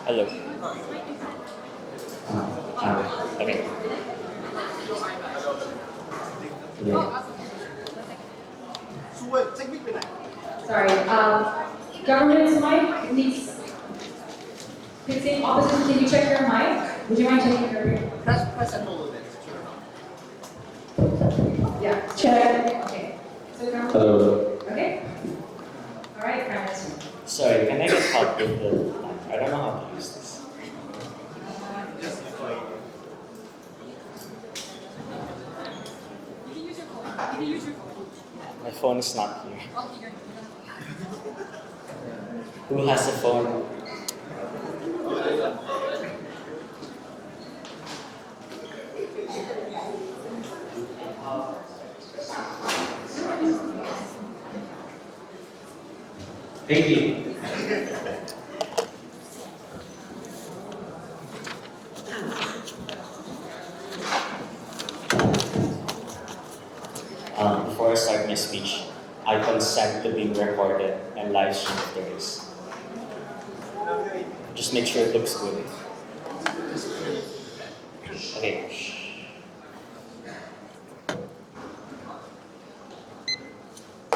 Hello. Okay. Sorry. Government's mic needs fixing. Opposition, can you check your mic? Would you mind checking your mic? Press and hold it. Yeah. Check. Okay. So Hello. okay. All right, Prime Minister. Sorry, can I get help with the I don't know how to use this. My phone is not here. Who has a phone? Thank you. Before I start my speech, I consent to being recorded and live streamed if there is. Just make sure it looks good. Okay.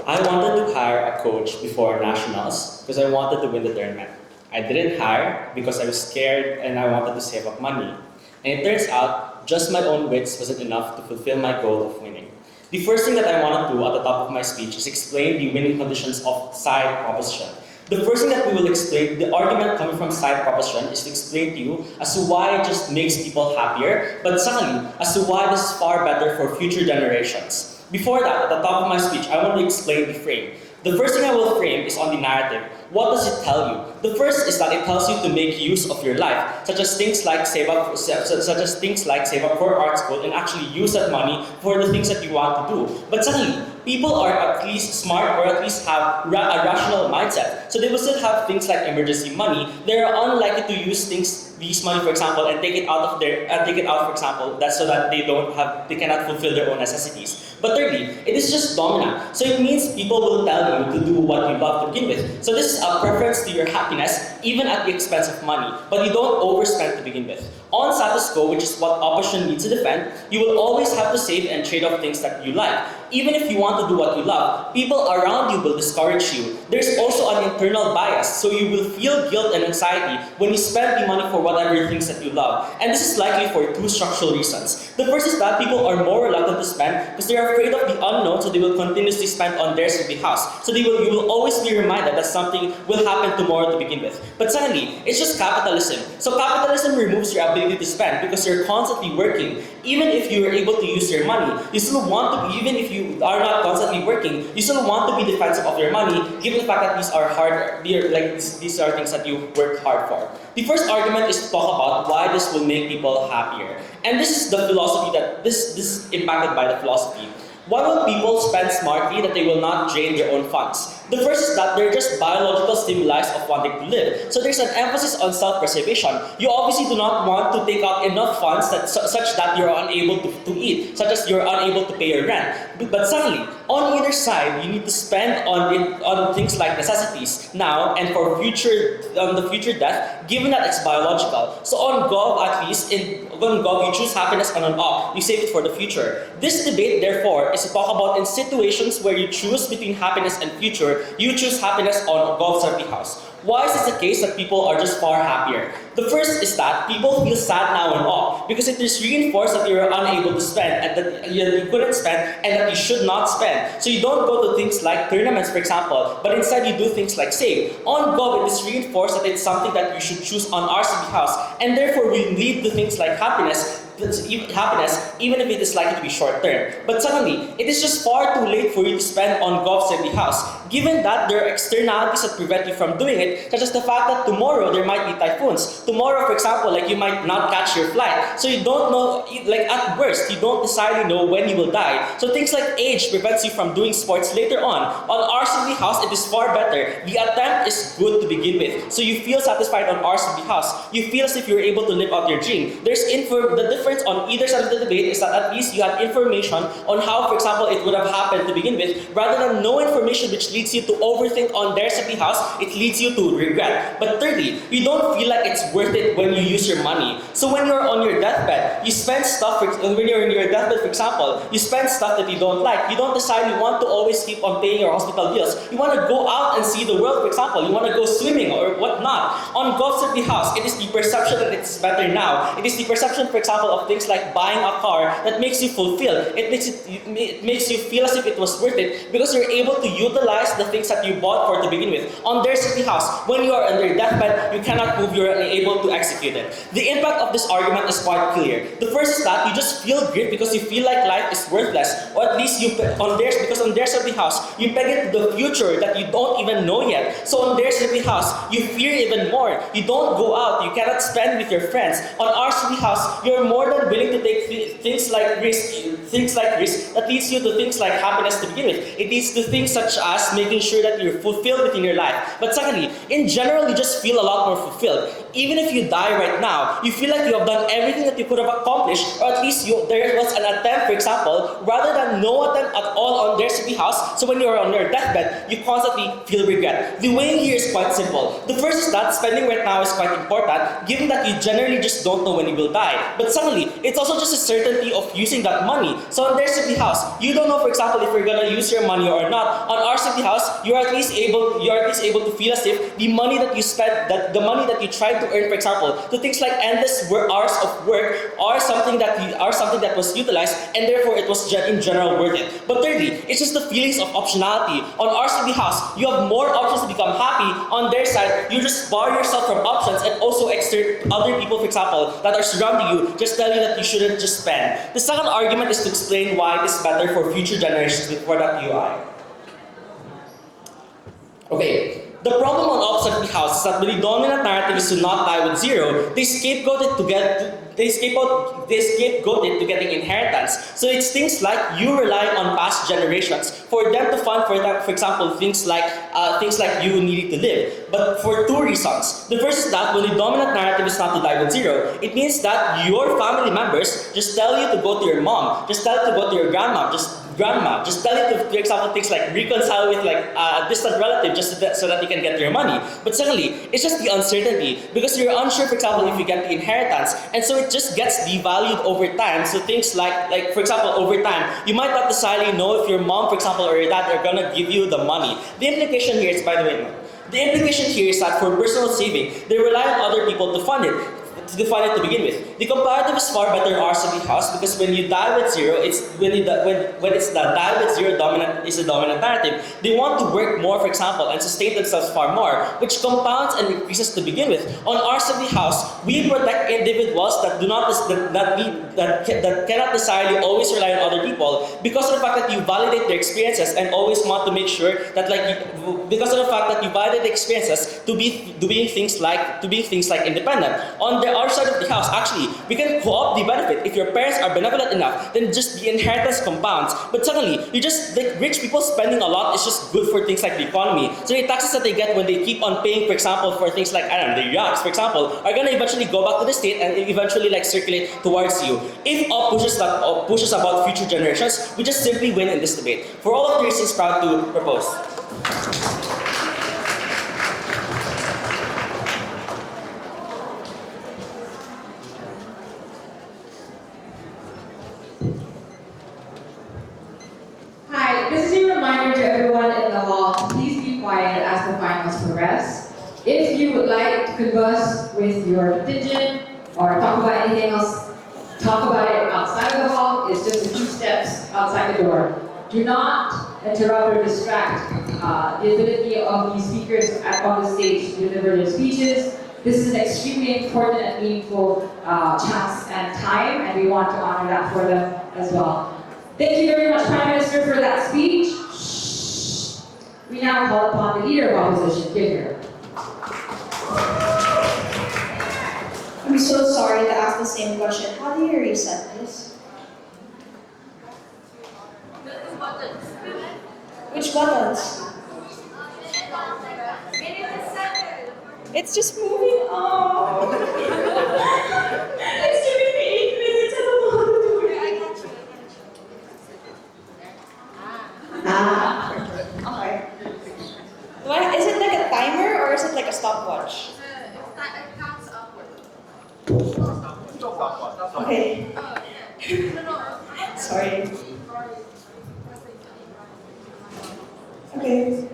I wanted to hire a coach before nationals because I wanted to win the tournament. I didn't hire because I was scared and I wanted to save up money. And it turns out, just my own wits wasn't enough to fulfill my goal of winning. The first thing that I want to do at the top of my speech is explain the winning conditions of side proposition. The first thing that we will explain, the argument coming from side proposition, is to explain to you as to why it just makes people happier, but secondly, as to why this is far better for future generations. Before that, at the top of my speech, I want to explain the frame. The first thing I will frame is on the narrative. What does it tell you? The first is that it tells you to make use of your life, such as things like save up for art school and actually use that money for the things that you want to do. But secondly, people are at least smart or at least have a rational mindset. So they will still have things like emergency money. They are unlikely to use these money, for example, and take it out, for example, that's so that they cannot fulfill their own necessities. But thirdly, it is just dominant. So it means people will tell you to do what you love to begin with. So this is a preference to your happiness, even at the expense of money, but you don't overspend to begin with. On status quo, which is what opposition needs to defend, you will always have to save and trade off things that you like. Even if you want to do what you love, people around you will discourage you. There's also an internal bias, so you will feel guilt and anxiety when you spend the money for whatever things that you love. And this is likely for two structural reasons. The first is that people are more reluctant to spend because they are afraid of the unknown, so they will continuously spend on theirs in the house. So you will always be reminded that something will happen tomorrow to begin with. But secondly, it's just capitalism. So capitalism removes your ability to spend because you're constantly working. Even if you are able to use your money, you still want to, even if you are not constantly working, you still want to be defensive of your money, given the fact that these are things that you work hard for. The first argument is to talk about why this will make people happier. And this is the philosophy that this is impacted by the philosophy. Why will people spend smartly that they will not drain their own funds? The first is that they're just biological stimuli of wanting to live. So there's an emphasis on self-preservation. You obviously do not want to take out enough funds such that you're unable to eat, such as you're unable to pay your rent. But suddenly, on either side, you need to spend on things like necessities now and for the future death, given that it's biological. So on Gov, at least, on Gov, you choose happiness on an op. You save it for the future. This debate, therefore, is to talk about in situations where you choose between happiness and future, you choose happiness on Gov's empty house. Why is this the case that people are just far happier? The first is that people feel sad now and all because it is reinforced that you're unable to spend and that you couldn't spend and that you should not spend. So you don't go to things like tournaments, for example, but instead you do things like save. On Gov, it is reinforced that it's something that you should choose on RCB house, and therefore we lead to things like happiness, even if it is likely to be short term. But suddenly, it is just far too late for you to spend on Gov's empty house, given that there are externalities that prevent you from doing it, such as the fact that tomorrow there might be typhoons. Tomorrow, for example, you might not catch your flight, so you don't know, at worst, you don't necessarily know when you will die. So things like age prevents you from doing sports later on. On RCB house, it is far better. The attempt is good to begin with, so you feel satisfied on RCB house. You feel as if you're able to live out your dream. The difference on either side of the debate is that at least you had information on how, for example, it would have happened to begin with, rather than no information which leads you to overthink on their city house, it leads you to regret. But thirdly, you don't feel like it's worth it when you use your money. So when you're on your deathbed, you spend stuff, when you're in your deathbed, for example, you spend stuff that you don't like. You don't decide you want to always keep on paying your hospital bills. You want to go out and see the world, for example. You want to go swimming or whatnot. On Gulf City House, it is the perception that it's better now. It is the perception, for example, of things like buying a car that makes you fulfilled. It makes you feel as if it was worth it because you're able to utilize the things that you bought for to begin with. On their city house, when you are on your deathbed, you cannot move, you're unable to execute it. The impact of this argument is quite clear. The first is that you just feel grief because you feel like life is worthless, or at least because on their city house, you peg it to the future that you don't even know yet. So on their city house, you fear even more. You don't go out, you cannot spend with your friends. On our city house, you're more than willing to take things like risk that leads you to things like happiness to begin with. It leads to things such as making sure that you're fulfilled within your life. But secondly, in general, you just feel a lot more fulfilled. Even if you die right now, you feel like you have done everything that you could have accomplished, or at least there was an attempt, for example, rather than no attempt at all on their city house. So when you're on your deathbed, you constantly feel regret. The way here is quite simple. The first is that spending right now is quite important, given that you generally just don't know when you will die. But secondly, it's also just a certainty of using that money. So on their city house, you don't know, for example, if you're gonna use your money or not. On our city house, you're at least able to feel as if the money that you spent, that the money that you tried to earn, for example, to things like endless hours of work are something that was utilized, and therefore it was in general worth it. But thirdly, it's just the feelings of optionality. On our city house, you have more options to become happy. On their side, you just bar yourself from options and also exert other people, for example, that are surrounding you, just tell you that you shouldn't just spend. The second argument is to explain why it is better for future generations for that UI. Okay. The problem on opposite the house is that when the dominant narrative is to not die with zero, they scapegoat it to getting inheritance. So it's things like you rely on past generations for them to fund for example, things like you needing to live. But for two reasons. The first is that when the dominant narrative is not to die with zero, it means that your family members just tell you to go to your mom, just tell you to go to your grandma, just tell you to, for example, things like reconcile with like a distant relative just so that you can get your money. But secondly, it's just the uncertainty because you're unsure, for example, if you get the inheritance, and so it just gets devalued over time. So things like for example, over time, you might not necessarily know if your mom, for example, or your dad are gonna give you the money. The implication here is, by the way, the implication here is that for personal saving, they rely on other people to fund it. To begin with. The comparative is far better in our city house because when you die with zero, it's when it's the die with zero dominant is the dominant narrative. They want to work more, for example, and sustain themselves far more, which compounds and increases to begin with. On our city house, we protect individuals that cannot necessarily always rely on other people because of the fact that you validate their experiences and always want to make sure that because of the fact that you validate the experiences to be doing things like independent. On the other side of the house, actually, we can co-opt the benefit. If your parents are benevolent enough, then just the inheritance compounds. But suddenly, you just like rich people spending a lot is just good for things like the economy. So the taxes that they get when they keep on paying, for example, for things like the yachts, for example, are gonna eventually go back to the state and eventually circulate towards you. If all pushes about future generations, we just simply win in this debate. For all of the reasons, proud to propose. This is a reminder to everyone in the hall to please be quiet as the finals progress. If you would like to converse with your contingent or talk about anything else, talk about it outside of the hall. It's just a few steps outside the door. Do not interrupt or distract the ability of these speakers on the stage to deliver their speeches. This is an extremely important and meaningful chance and time, and we want to honor that for them as well. Thank you very much, Prime Minister, for that speech. We now call upon the Leader of Opposition, Kien. I'm so sorry to ask the same question. How do you reset this? Which buttons? It's just moving on. It's giving me 8 minutes. I don't know how to do it. or is it like a stopwatch? It counts upward. Okay. Sorry. Okay.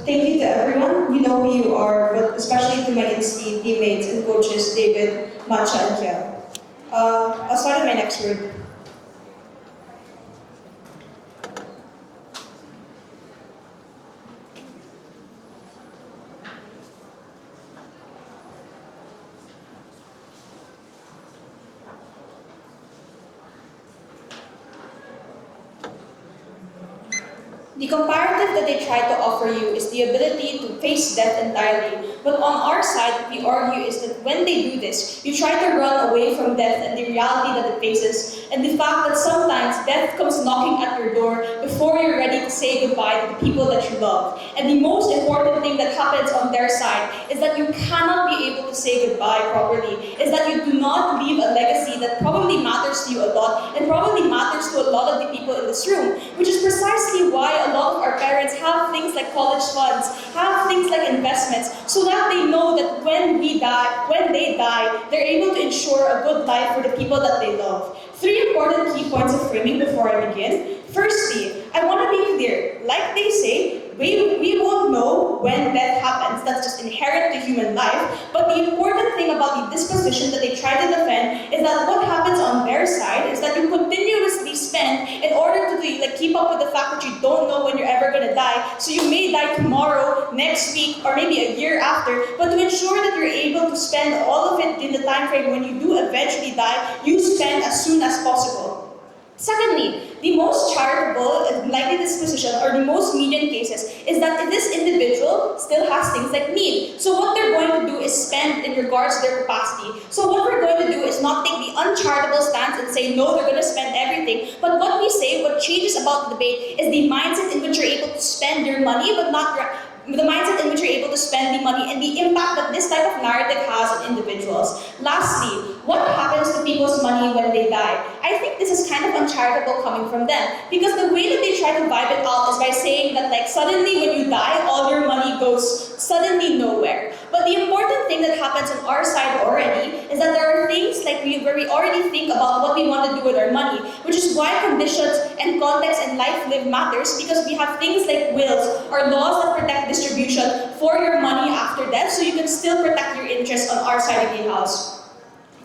Thank you to everyone. You know who you are, but especially to my teammates and coaches, David, Matcha, and Kien. I'll start with my next word. The comparative that they try to offer you is the ability to face death entirely. But on our side, we argue is that when they do this, you try to run away from death and the reality that it faces, and the fact that sometimes death comes knocking at your door before you're ready to say goodbye to the people that you love. And the most important thing that happens on their side is that you cannot be able to say goodbye properly, is that you do not leave a legacy that probably matters to you a lot and probably matters to a lot of the people in this room, which is precisely why a lot of our parents have things like college funds, have things like investments, so that they know that when they die, they're able to ensure a good life for the people that they love. 3 important key points of framing before I begin. Firstly, I want to be clear. Like they say, we won't know when death happens. That's just inherent to human life. But the important thing about the disposition that they try to defend is that what happens on their side is that you continuously spend in order to keep up with the fact that you don't know when you're ever going to die. So you may die tomorrow, next week, or maybe a year after. But to ensure that you're able to spend all of it in the time frame when you do eventually die, you spend as soon as possible. Secondly, the most charitable and likely disposition, or the most median cases, is that this individual still has things like need. So what they're going to do is spend in regards to their capacity. So what we're going to do is not take the uncharitable stance and say, no, they're going to spend everything. But what we say, what changes about the debate, is the mindset in which you're able to spend your money, but not the mindset in which you're able to spend the money and the impact that this type of narrative has on individuals. Lastly, what happens to people's money when they die? I think this is kind of uncharitable coming from them, because the way that they try to vibe it out is by saying that suddenly when you die, all your money goes suddenly nowhere. But the important thing that happens on our side already is that there are things where we already think about what we want to do with our money, which is why conditions and context and life lived matters, because we have things like wills or laws that protect distribution for your money after death, so you can still protect your interests on our side of the house.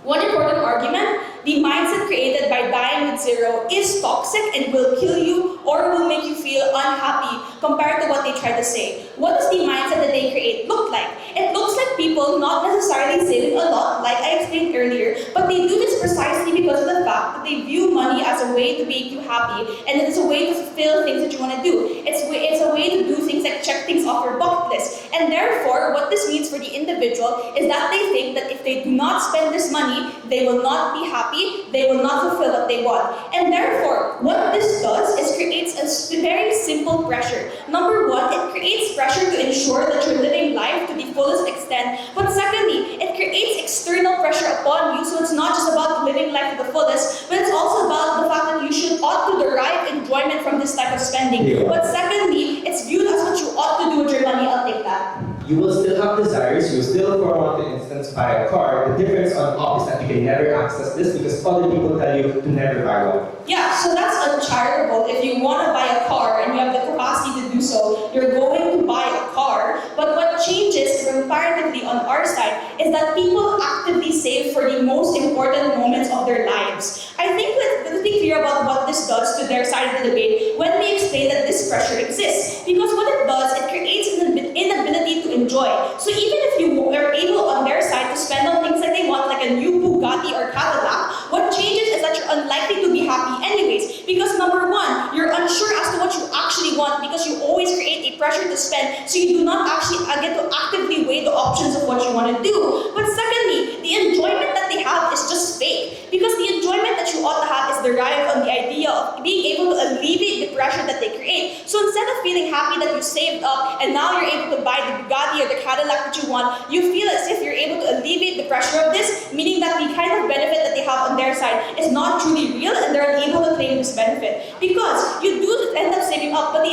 One important argument, the mindset created by dying with zero is toxic and will kill you or will make you feel unhappy compared to what they try to say. What does the mindset that they create look like? It looks like people not necessarily saving a lot, like I explained earlier, but they do this precisely because of the fact that they view money as a way to make you happy, and it's a way to fulfill things that you want to do. It's a way to do things like check things off your bucket list. And therefore, what this means for the individual is that they think that if they do not spend this money, they will not be happy, they will not fulfill what they want. And therefore, what this does is creates a very simple pressure. Number one, it creates pressure to ensure that you're living life to the fullest extent. But secondly, it creates external pressure upon you, so it's not just about living life to the fullest, but it's also about the fact that you ought to derive enjoyment from this type of spending. Yeah. But secondly, it's viewed as what you ought to do with your money. I'll take that. You will still have desires, you will still want to instance buy a car. The difference on top is that you can never access this because other people tell you to never buy one. Yeah, so that's uncharitable. If you want to buy a car and you have the capacity to do so, you're going to buy a car. But what changes comparatively on our side is that people actively save for the most important moments of their lives. I think let's be clear about what this does to their side of the debate when we explain that this pressure exists. Because what it does, it creates an inability to enjoy. So even if you are able on their side to spend on things like they want, like a new Bugatti or Cadillac, what changes is that you're unlikely to be happy anyways. Because number one, you're unsure as to what you actually want because you always create a pressure to spend, so you do not actually get to actively weigh the options of what you want to do. But secondly, the enjoyment that they have is just fake. Because the enjoyment that you ought to have is derived on the idea of being able to alleviate the pressure that they create. So instead of feeling happy that you saved up and now you're able to buy the Bugatti or the Cadillac that you want, you feel as if you're able to alleviate the pressure of this, meaning that the kind of benefit that they have on their side is not truly real and they're unable to claim this benefit. Because you do end up saving up, but the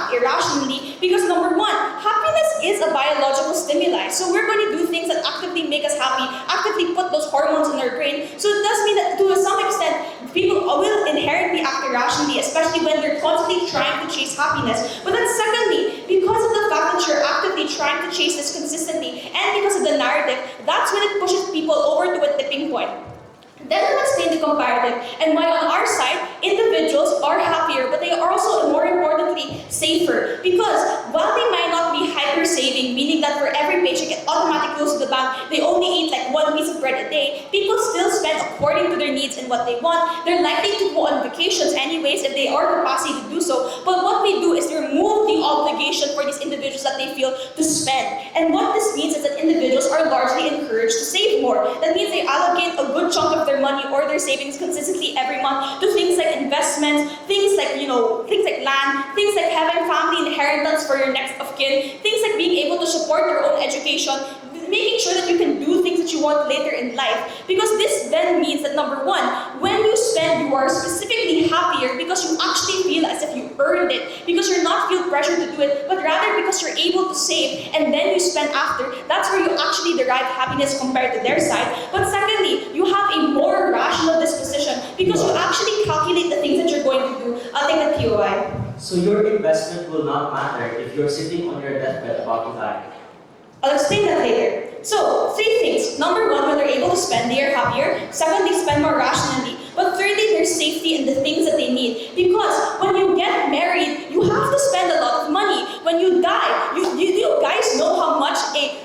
act irrationally because number one, happiness is a biological stimuli. So we're going to do things that actively make us happy, actively put those hormones in our brain. So it does mean that to some extent, people will inherently act irrationally, especially when they're constantly trying to chase happiness. But then secondly, because of the fact that you're actively trying to chase this consistently, and because of the narrative, that's when it pushes people over to a tipping point. Then I'll explain the comparative and why on our side, individuals are happier, but they are also, more importantly, safer. Because while they might not be hyper-saving, meaning that for every paycheck it automatically goes to the bank, they only eat like one piece of bread a day, people still spend according to their needs and what they want. They're likely to go on vacations anyways if they are capacity to do so. But what we do is remove the obligation for these individuals that they feel to spend. And what this means is that individuals are largely encouraged to save more. That means they allocate a good chunk of their money or their savings consistently every month to things like investments, things like, things like land, things like having family inheritance for your next of kin, things like being able to support your own education, making sure that you can do things that you want later in life. Because this then means that number one, when you spend, you are specifically happier because you actually feel as if you earned it, because you're not feel pressure to do it, but rather because you're able to save and then you spend after. That's where you actually derive happiness compared to their side. But secondly, you have a more rational disposition because you actually calculate the things that you're going to do. I'll take the POI. So your investment will not matter if you're sitting on your deathbed about to die. I'll explain that later. So, three things. Number one, when they're able to spend, they are happier. Second, they spend more rationally. But thirdly, there's safety in the things that they need. Because when you get married, you have to spend a lot of money. When you die, you guys know how much a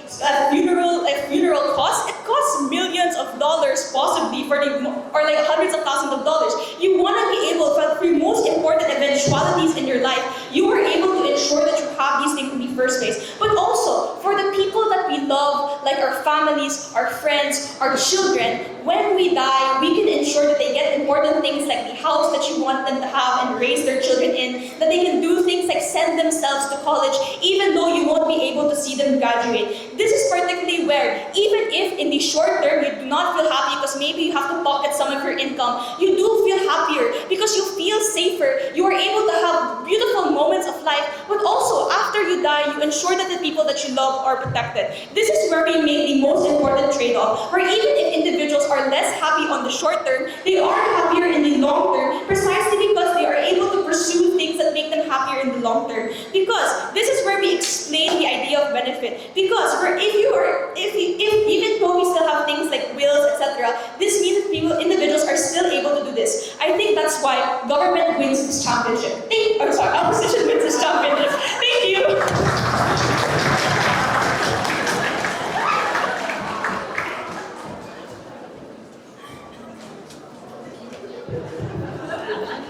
funeral costs? It costs millions of dollars possibly or like hundreds of thousands of dollars. You want to be able, for the most important eventualities in your life, you are able to ensure that you have these things in the first place. But also, for the people that we love, like our families, our friends, our children, when we die, we can ensure that they get important things like the house that you want them to have and raise their children in, that they can do things like send themselves to college, even though you won't be able to see them graduate. This is particularly where, even if in the short term you do not feel happy because maybe you have to pocket some of your income, you do feel happier because you feel safer, you are able to have beautiful moments of life, but also after you die, you ensure that the people that you love are protected. This is where we make the most important trade-off, where even if individuals are less happy on the short term, they are happier in the long term, precisely because they are able to pursue things that make them happier in the long term. Because this is where we explain the idea of benefit. Because even though we still have things like wills, etc., this means that individuals are still able to do this. I think that's why government wins this championship. Opposition wins this championship. Thank you.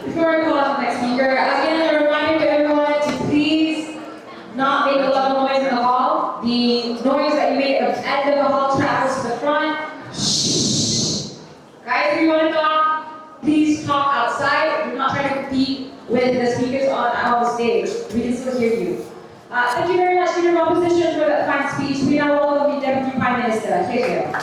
Before I call out the next speaker, again, a reminder to everyone to please not make a lot of noise in the hall. The noise that you make at the end of the hall travels to the front. Shh. Guys, if you want to talk, please talk outside. Do not try to compete with the speakers on the stage. We can still hear you. Thank you very much, Leader of Opposition, for that fine speech. We now welcome the Deputy Prime Minister. Here you go.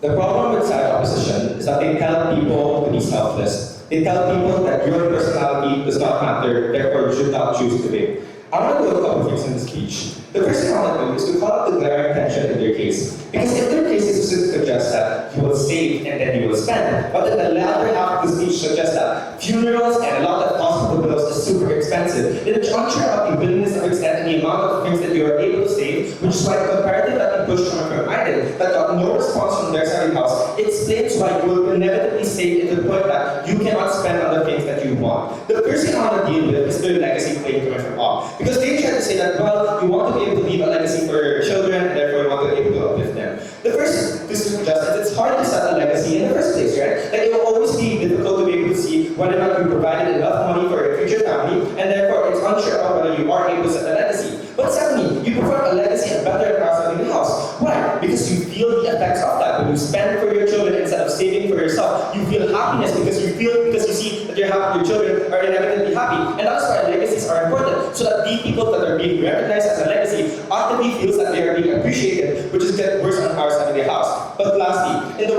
The problem with side opposition is that they tell people to be selfless. They tell people that your personality does not matter, therefore you should not choose to be. I want to do a couple of things in this speech. The first thing I want to do is to call out the glaring tension in their case. Because if their case is to suggest that you will save and then you will spend, but then the latter half of the speech suggests that funerals and a lot of hospital bills is super expensive, then it's unsure about the willingness of extent and the amount of things that you are able to save, which is why the comparative that we pushed from I did, that got no response from their side of the house, explains why you will inevitably save to the point that you cannot spend on the things that you want. The first thing I want to deal with is the legacy claim coming from all. Because they try to say that, well, you want to be able to leave a legacy for your children, and therefore you want to be able to uplift them. The first thing to suggest is it's hard to set a legacy in the first place, right? Like it will always be difficult to be able to see whether or not you provided enough money for your future family, and therefore it's unsure about whether you are able to set a legacy. But secondly, you prefer a legacy and better than outside the house. Why? Because you feel the effects of that. When you spend for your children instead of saving for yourself, you feel happiness because you see that your children are inevitably happy. And that's why legacies are important, so that these people that are being recognized as a legacy actively feels that they are being appreciated, which is get worse on our side of the house. But lastly, in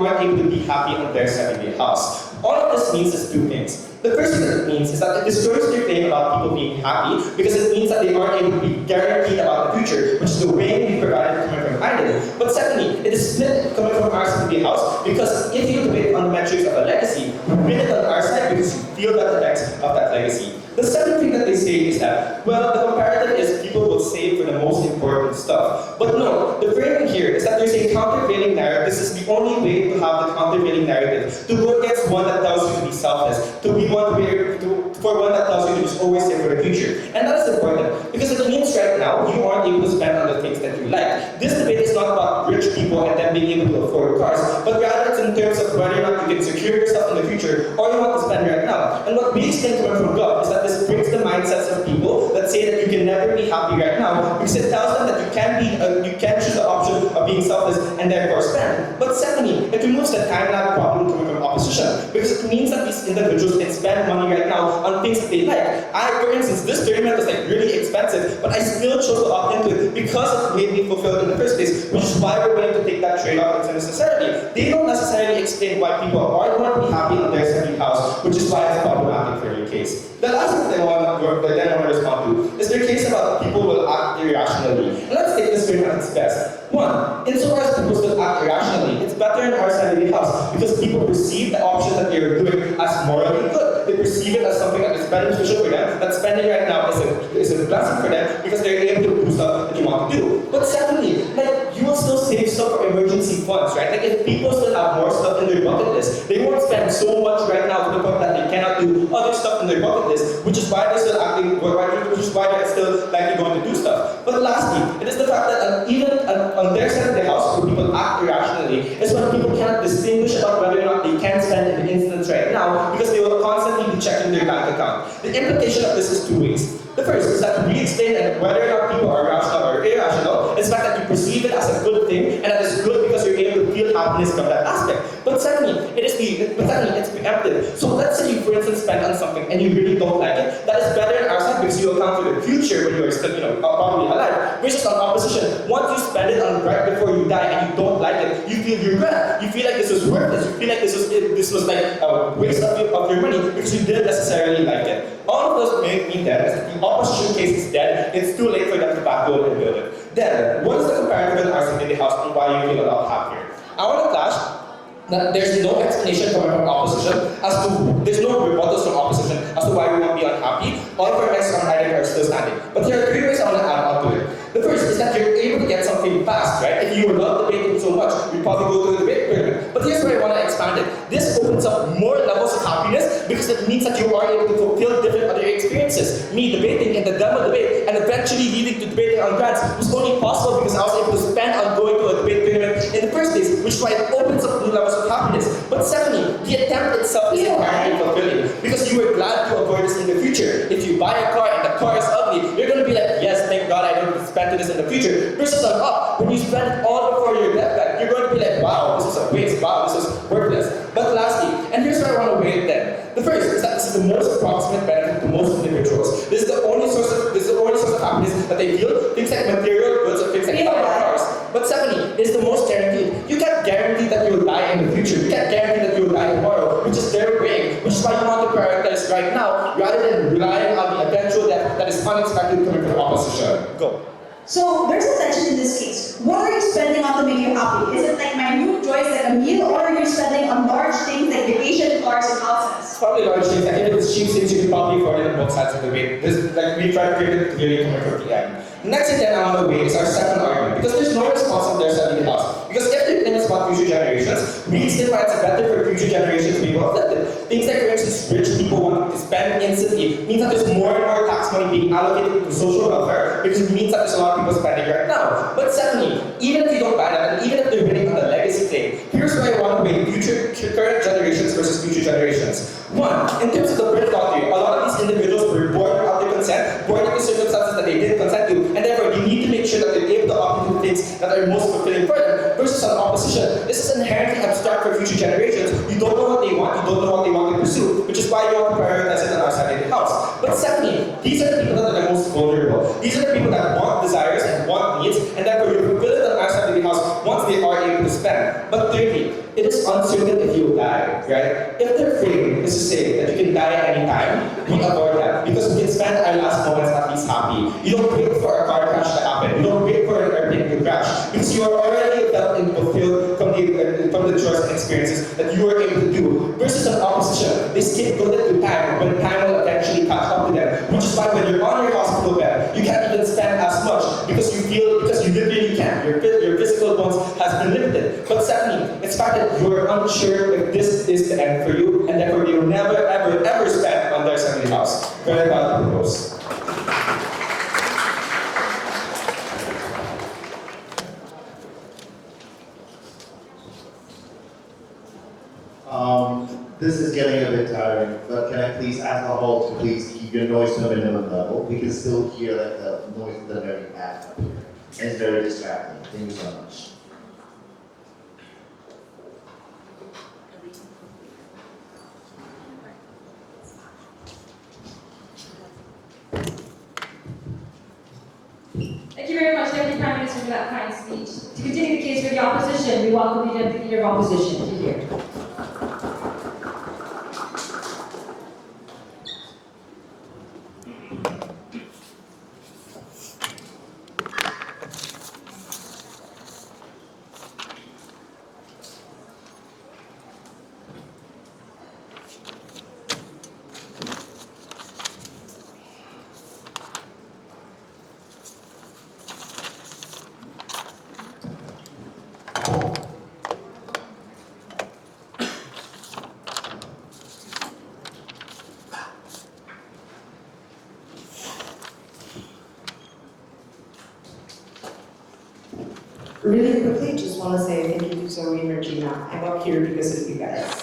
aren't able to be happy on their side of the house. All of this means is two things. The first thing that it means is that it destroys their claim about people being happy because it means that they aren't able to be guaranteed about the future, which is the way we provided coming from Ireland. But secondly, it is split coming from our side of the house because if you debate on the metrics of a legacy, you win it on our side because you feel that effects of that legacy. The second thing that they say is that, well, the comparative is people will save for the most important stuff. But no, the framing here is that there's a countervailing narrative. This is the only way to have the countervailing narrative, to go against one that tells you to be selfless, to be one for one that tells you to just always save for the future. And that is important, because it means right now, you aren't able to spend on the things that you like. This debate is not about rich people and them being able to afford cars, but rather it's in terms of whether or not you can secure yourself in the future, or you want to spend right now. And what we explain coming from God is that this brings the mindsets of people that say that you can never be happy right now, because it tells them that you can choose the option of being selfless and therefore spend. But secondly, it removes the time lag problem coming from opposition, because it means that these individuals can spend money right now on things that they like. For instance, this tournament was like really expensive, but I still chose to opt into it because it made me fulfilled in the first place, which is why we're willing to take that trade-off into necessarily. They don't necessarily explain why people are going to be happy in their second house, which is why it's problematic for your case. The last thing that I want to respond to is their case about people will act irrationally. And let's take this straight at its best. One, insofar as people still act irrationally, it's better in our side of the house because people perceive the options that they are doing as morally good. They perceive it as something that is beneficial for them, that spending right now is a blessing for them because they're able to do stuff that you want to do. But secondly, like, you will still save stuff for emergency funds, right? Like, if people still have more stuff in their bucket list, they won't spend so much right now to the point that they cannot do other stuff in their bucket list, which is why they're still acting, which is why they're still likely going to do stuff. But lastly, it is the fact that even on their side of the house, where people act irrationally, is when people cannot distinguish about whether or not they can spend in the instance right now because they will constantly be checking their bank account. The implication of this is two ways. The first is that we explain that whether or not people are rational or irrational is the fact that you perceive it as a good thing, and that is good because you're able to feel happiness from that aspect. But secondly, it's preemptive. So let's say you, for instance, spend on something and you really don't like it. That is better on our side because you account for the future when you are still, probably alive. Versus on opposition, once you spend it on right before you die and you don't like it, you feel regret. You feel like this was worthless. You feel like this was like a waste of your money because you didn't necessarily like it. All of those make me dead. As the opposition case is dead, it's too late for them to back go and build it. Then, what is the comparative in our in the house and why you feel a lot happier? I want to clash that there's no explanation coming from opposition there's no rebuttals from opposition as to why we won't be unhappy. All of our texts on Rayner are still standing. But there are three ways I want to add on to it. The first is that you're able to get something fast, right? If you love debating so much, you probably go to the debate pyramid. But here's where I want to expand it. This opens up more levels of happiness because it means that you are able to fulfill different other experiences. Me debating in the demo debate and eventually leading to debating on grants was only possible because I was able to spend on going to a debate pyramid in the first place, which is why it opens up new levels of happiness. But secondly, the attempt itself is inherently fulfilling because you were glad to avoid this in the future. If you buy a car and the car is ugly, you're going to be like, yes, thank God I don't spend to this in the future. Versus on up, when you spend it all before your deathbed, you're going to be like, wow, this is a waste, wow, this is worthless. But lastly, and here's where I want to weigh it then. The first is that this is the most approximate benefit to most individuals. This is the only source of happiness that they feel, things like material goods or things like cars. But secondly, it is the most guaranteed. You can't guarantee that you will die in the future. You can't guarantee that you will die tomorrow, which is their weighing, which is why you want to prioritize right now rather than relying on the eventual death that is unexpected coming from opposition. Go. So there's a tension in this case. What are you spending on to make you happy? Is it like minute joys like a meal, or are you spending on large things like vacation, cars, and houses? Probably large things. Like if it's cheap things, you can probably afford it on both sides of the way. We try to create it clearly coming from the end. The next thing that I want to weigh is our second argument, because there's no response on their side of the house. Because if the thing is about future generations, we explain why it's better for future generations to be more affected. Things like, for instance, rich people wanting to spend instantly means that there's more and more tax money being allocated to social welfare, because it means that there's a lot of people spending right now. But secondly, even if you don't buy that, and even if they're winning on the legacy thing, here's why I want to weigh current generations versus future generations. One, in terms of the birth lottery, a lot of these individuals were born without their consent, born into circumstances that they didn't consent to, and therefore you need to make sure that they're able to opt into things that are most fulfilling for them. Versus on opposition, this is inherently abstract for future generations. You don't know what they want, you don't know what they want to pursue, which is why you want to prioritize it on our side of the house. But secondly, these are the people that are the most vulnerable. These are the people that want desires and want needs, and therefore you fulfill it on our side of the house once they are able to spend. But thirdly, it is uncertain if you'll die, right? If their frame is to say that you can die at any time, we avoid that because we can spend our last moments at least happy. You don't wait for a car crash to happen. You don't wait for an airplane to crash because you are already felt and fulfilled from the joys and experiences that you were able to do. Versus an opposition, they scapegoated to time when time will eventually catch up to them. Which is why when you're on your hospital bed, you can't even spend as much because you literally can't. Your physical bones has been limited. But secondly, it's the fact that you're unsure if this is the end for you, and therefore you'll never, ever, ever spend on their family house. Very proud to propose. This is getting a bit tiring, but can I please ask the hall to please keep your noise to a minimum level? We can still hear like the noise that are very bad up here. And it's very distracting. Thank you so much. Thank you very much, Deputy Prime Minister, for that kind speech. To continue the case for the opposition, we welcome the Deputy Leader of Opposition to here. Really quickly, just want to say thank you to Zoe and Regina. I'm up here because of you guys.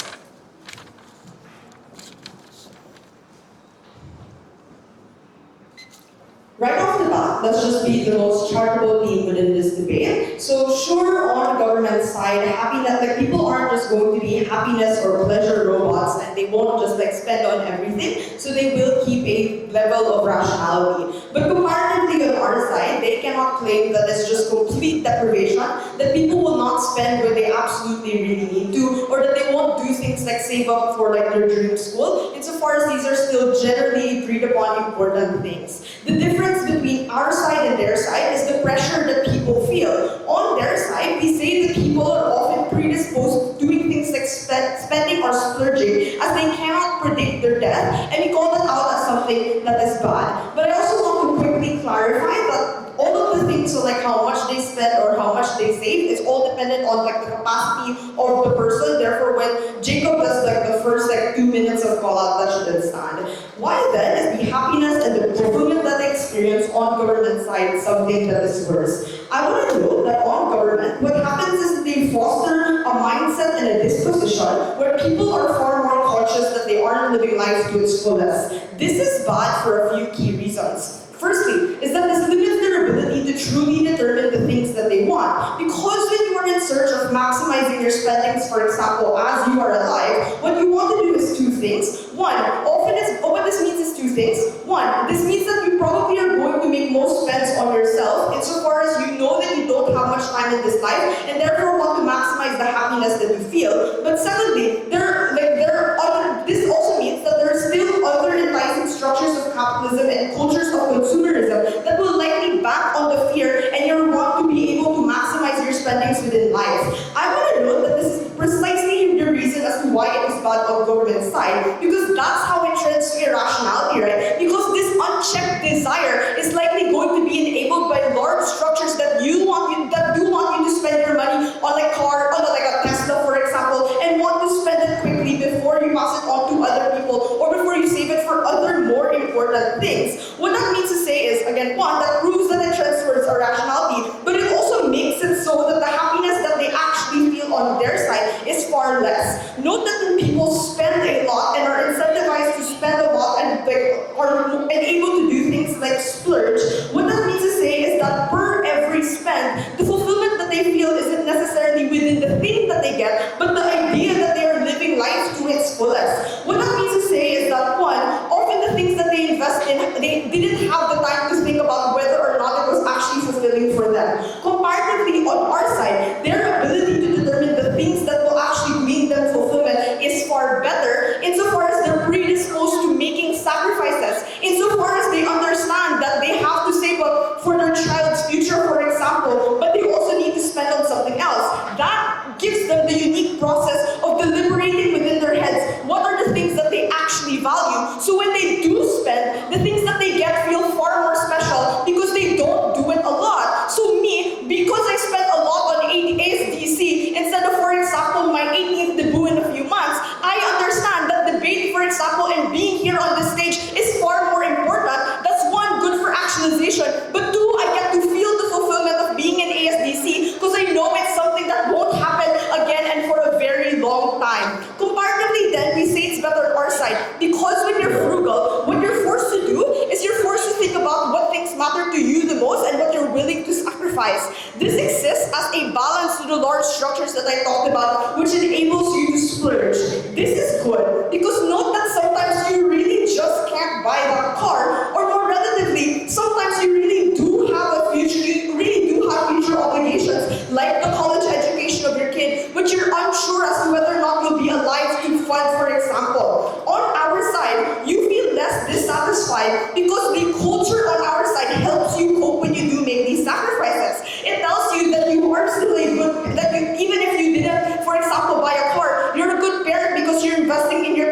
Right off the bat, let's just be the most charitable team within this debate. So sure, on the government side, happiness, like people aren't just going to be happiness or pleasure robots and they won't just like spend on everything. So they will keep a level of rationality. But comparatively on our side, they cannot claim that it's just complete deprivation, that people will not spend where they absolutely really need to, or that they won't do things like save up for like their dream school, insofar as these are still generally agreed upon important things. The difference between our side and their side is the pressure that people feel. On their side, we say that people are often predisposed to doing things like spending or splurging as they cannot predict their death, and we call that out as something that is bad. But I also want to quickly clarify that all of the things, so like how much they spend or how much they save, is all dependent on like the capacity of the person. Therefore, when Jacob does like the first like 2 minutes of call out, that shouldn't stand. Why then is the happiness and the fulfillment that they experience on government side something that is worse? I want to know that on government, what happens is that they foster a mindset and a disposition where people are far more conscious that they aren't living life to its fullest. This is bad for a few key reasons. Firstly, is that this limits their ability to truly determine the things that they want. Because when you are in search of maximizing your spendings, for example, as you are alive, what you want to do is two things. One, what this means is two things. One, this means that you probably are going to make most spends on yourself, insofar as you know that you don't have much time in this life, and therefore want to maximize the happiness that you feel. But secondly, this also means that there are still other enticing structures of capitalism and cultures of consumerism that will likely back on the fear and your want to be able to maximize your spendings within life. I want to note that this is precisely the reason as to why it is bad on government side, because that's how it trends to irrationality, right? Because this unchecked desire is likely going to be enabled by large structures that do want you to spend your money on a car, on like a Tesla, for example, and want to spend it quickly before you pass it on to other people or before you save it for other more important things. What that means to say is, again, one, that proves that it trends towards irrationality, but it also makes it so that the happiness that they actually feel on their side is far less. Note that when people spend a lot and are incentivized to spend a lot and are able to do things like splurge, what that means to say is that per every spend, the fulfillment that they feel isn't necessarily within the thing that they get, but the idea that they are living life to its fullest. What that means to say is that one, often the things that they invest in, they didn't have the time to think about whether or not it was actually fulfilling for them. Comparatively, on our side, their ability to determine the things that will actually bring time. Comparatively then, we say it's better on our side because when you're frugal, what you're forced to do is you're forced to think about what things matter to you the most and what you're willing to sacrifice. This exists as a balance to the large structures that I talked about, which enables you to splurge. This is good because note that sometimes you really just can't buy that car, or more relatively, sometimes you really do have future obligations, like the college education of your kid, but you're unsure as to whether or not you'll be alive to fund, for example. On our side, you feel less dissatisfied because the culture on our side helps you cope when you do make these sacrifices. It tells you that you are still a good, even if you didn't, for example, buy a car, you're a good parent because you're investing in your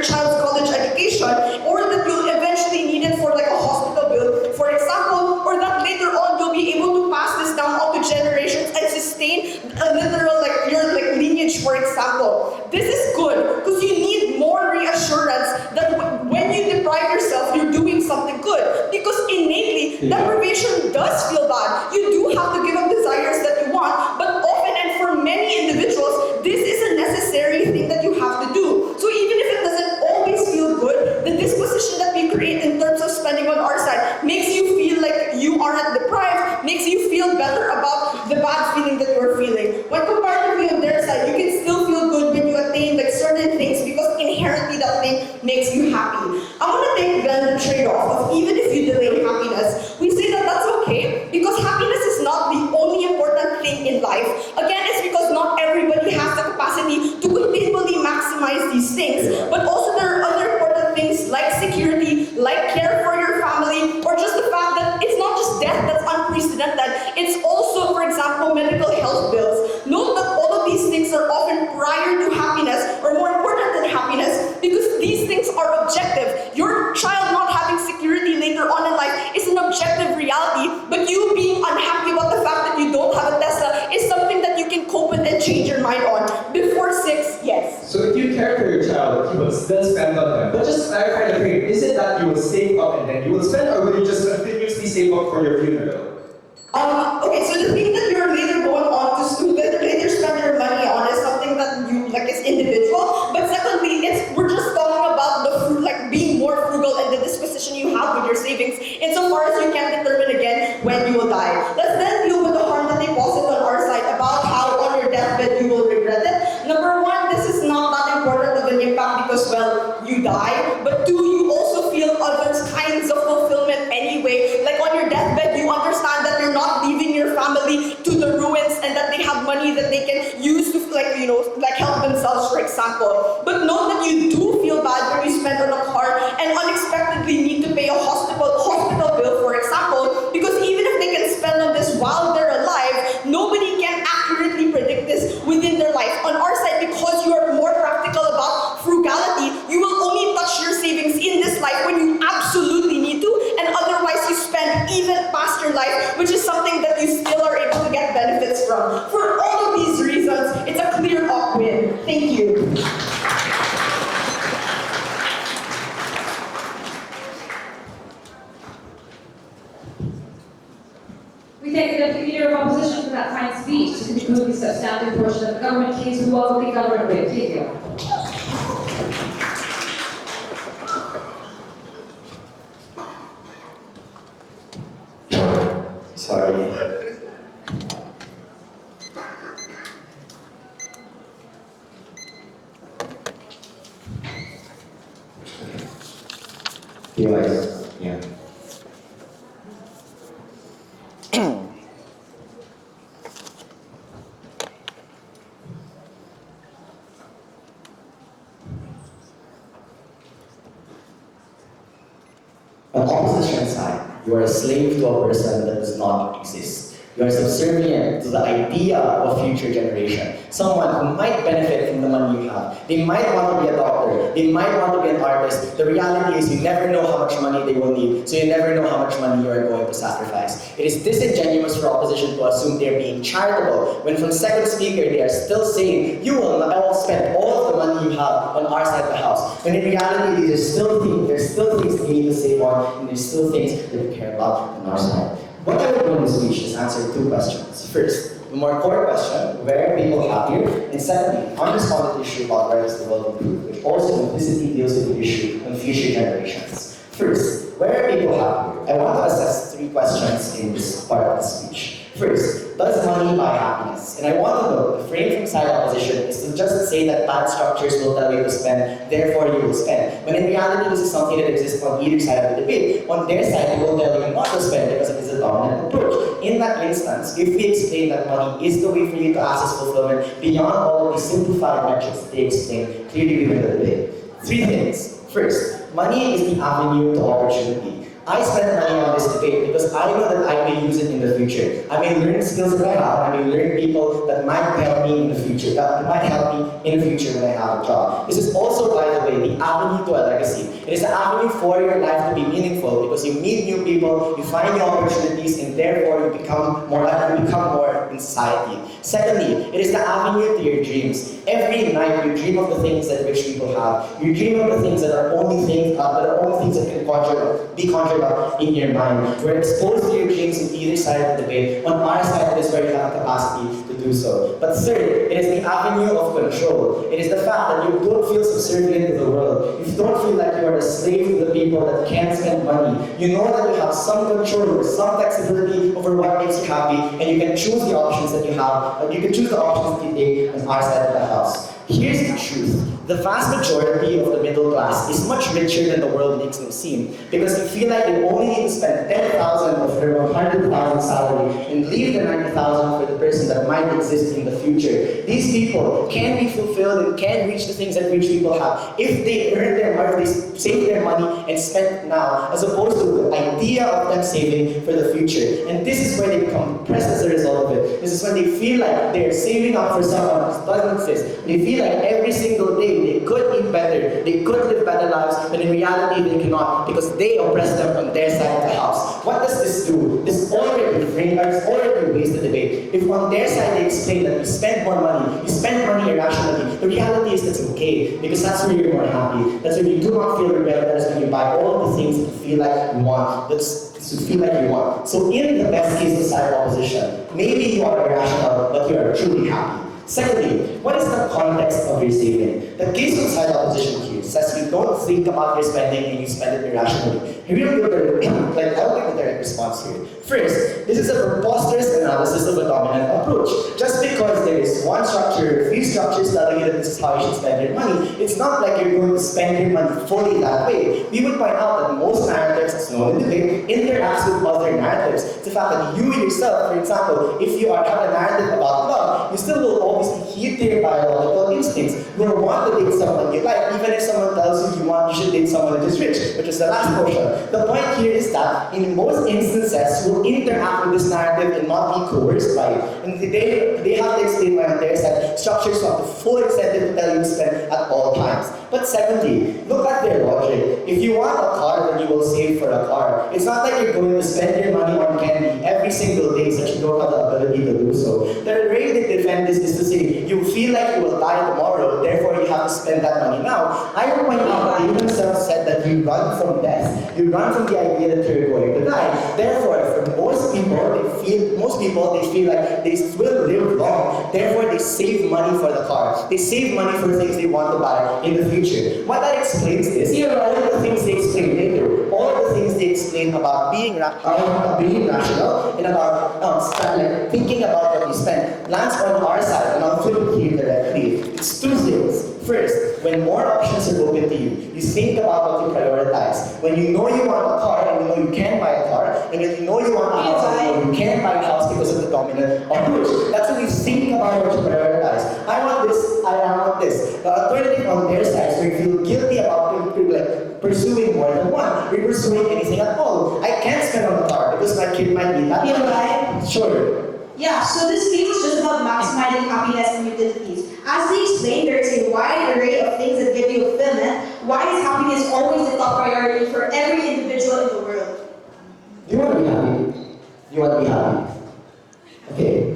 child's college education, or that you'll eventually need it for like a hospital bill, for example, or that later on you'll be able to pass this down on to generations and sustain a literal your lineage, for example. This is good because you need more reassurance that when you deprive yourself, you're doing something good. Because innately, deprivation does feel bad. You do have to give up desires that you want, but often and for many individuals, this is a necessary thing that you have to do. So even if it doesn't always feel good, the disposition that we create in terms of spending on our side makes you feel like you aren't deprived, makes you feel better about the bad feeling that you're feeling. When comparatively on their side, you can still feel good when you attain certain things because inherently that thing makes you happy. I want to take then the trade-off of even if you delay happiness, we say that that's okay because happiness is not the only important thing in life. Again, it's because not everybody has the capacity to continually maximize these things, but also there are other important things like security, like care for your family, or just the fact that it's not just death that's unprecedented, it's also, for example, medical health bills. Note that all of these things are often prior to happiness, or more important than happiness, because these things are objective. Your child not having security later on in life is an objective reality, but you being unhappy about the fact that you don't have a Tesla is something that you can cope with and change your mind on. Before 6, yes. So if you care for your child, you will still spend on them. But just clarify the thing, is it that you will save up and then you will spend, or will you just continuously save up for your funeral? Okay, so the thing that you're later going on to later spend your money on is something that you is individual. But secondly, we're just talking about being more frugal and the disposition you have with your savings, insofar as you can determine again when you will die. Let's then deal with the harm that they posit on our side about how on your deathbed you will regret it. Number one, this is not that important of an impact because, well, you die. But two, you also feel other kinds of fulfillment anyway. Like on your deathbed, you understand that you're not leaving your family to the ruins and that they have money that they can use to help themselves, for example. But note that you do feel bad when you spend on a car and unexpectedly need to pay a hospital bill, for example, because even if they can spend on this while they're alive, nobody can accurately predict this within their life. On our side, because you are more practical about frugality, you will only touch your savings in this life when you absolutely need to, and otherwise you spend even past your life, which is something that you still are able to get benefits from. For all of these reasons, it's a clear win. Thank you. We thank the Deputy Leader of Opposition for that fine speech to conclude the substantive portion of the government case. We welcome the Governor with. Thank you. Sorry. Yeah. On opposition side, you are a slave to a person that does not exist. You are subservient to the idea of a future generation. Someone who might benefit from the money you have. They might want to be a doctor. They might want to be an artist. The reality is you never know how much money they will need, so you never know how much money you are going to sacrifice. It is disingenuous for opposition to assume they're being charitable, when from second speaker they are still saying, I will spend all of the money you have on our side of the house. When in reality, there's still things that you need to save on, and there's still things that you care about on our side. What I would do in this speech is answer two questions. First, the more core question, where are people happier? And secondly, on this audit issue, simplicity deals with the issue on future generations. First, where are people happier? I want to assess 3 questions in this part of the speech. First, does money buy happiness? And I want to know, the frame from side opposition is to just say that bad structures will tell you to spend, therefore you will spend. When in reality, this is something that exists on either side of the debate. On their side, they will tell you not to spend because it is a dominant approach. In that instance, if we explain that money is the way for you to access fulfillment beyond all of the simplified metrics that they explain, clearly we win the debate. 3 things. First, money is the avenue to opportunity. I spend money on this debate because I know that I may use it in the future. I may learn skills that I have, I may learn people that might help me in the future, that might help me in the future when I have a job. This is also, by the way, the avenue to a legacy. It is the avenue for your life to be meaningful because you meet new people, you find new opportunities, and therefore you become more in society. Secondly, it is the avenue to your dreams. Every night you dream of the things that rich people have. You dream of the things that are only things that can be conjured up in your mind. We're exposed to your dreams in either side of the debate. On our side, it is where you have capacity to do so. But third, it is the avenue of control. It is the fact that you don't feel subservient to the world. You don't feel like you are a slave to the people that can't spend money. You know that you have some control or some flexibility over what makes you happy, and you can choose the options that you have. You can choose the options that you take on our side of the house. Here's the truth. The vast majority of the middle class is much richer than the world makes them seem because you feel like you only need to spend 10,000 of their 100,000 salary and leave the 90,000 for the person that might exist in the future. These people can be fulfilled and can reach the things that rich people have if they earn their money, they save their money and spend it now, as opposed to the idea of them saving for the future. And this is where they become depressed as a result of it. This is when they feel like they're saving up for someone who doesn't exist. They feel like every single day they could eat better, they could live better lives, but in reality they cannot because they oppress them on their side of the house. What does this do? This already wastes the debate. If on their side they explain that you spend more money, you spend money irrationally, the reality is that's okay because that's where you're more happy. That's where you do not feel regret. That is when you buy all the things that you feel like you want. That's you feel like you want. So in the best case of side opposition, maybe you are irrational, but you are truly happy. Secondly, what is the context of your saving? The case of side opposition here says you don't think about your spending and you spend it irrationally. I'll give a direct response here. First, this is a preposterous analysis of a dominant approach. Just because there is one structure, few structures telling you that this is how you should spend your money, it's not like you're going to spend your money fully that way. We would point out that most narratives, as known in debate, interacts with other narratives. It's the fact that you yourself, for example, if you have a narrative about love, you still will always heed to your biological instincts. You will want to date someone you like, even if someone tells you you should date someone that is rich, which is the last portion. The point here is that in most instances, you will interact with this narrative and not be coerced by it. And they have to explain why on their side, structures have the full incentive to tell you to spend at all times. But secondly, look at their logic. If you want a car, then you will save for a car. It's not like you're going to spend your money on candy every single day since you don't have the ability to do so. The way they defend this is to say, you feel like you will die tomorrow, therefore you have to spend that money now. I will point out that they themselves said that you run from death. You run from the idea that you're going to die. Therefore, for most people, they feel like they will live long. Therefore, they save money for the car. They save money for things they want to buy in the future. What that explains is, here are all the things they explain later. All the things they explain about being rational and about thinking about what you spend lands on our side, and I'll flip it here directly. It's 2 things. First, when more options are open to you, you think about what you prioritize. When you know you want a car and you know you can buy a car, and when you know you want a house and you know you can buy a house because of the dominant approach. That's when you think about what you prioritize. I want this, I want this. The alternative on their side, so you feel guilty about pursuing more than one. You're pursuing anything at all. I can't spend on a car because my kid might need that. Right? Sure. Yeah, so this case is just about maximizing happiness and utilities. As they explained, there is a wide array of things that give you fulfillment. Why is happiness always the top priority for every individual in the world? Do you want to be happy? You want to be happy? Okay.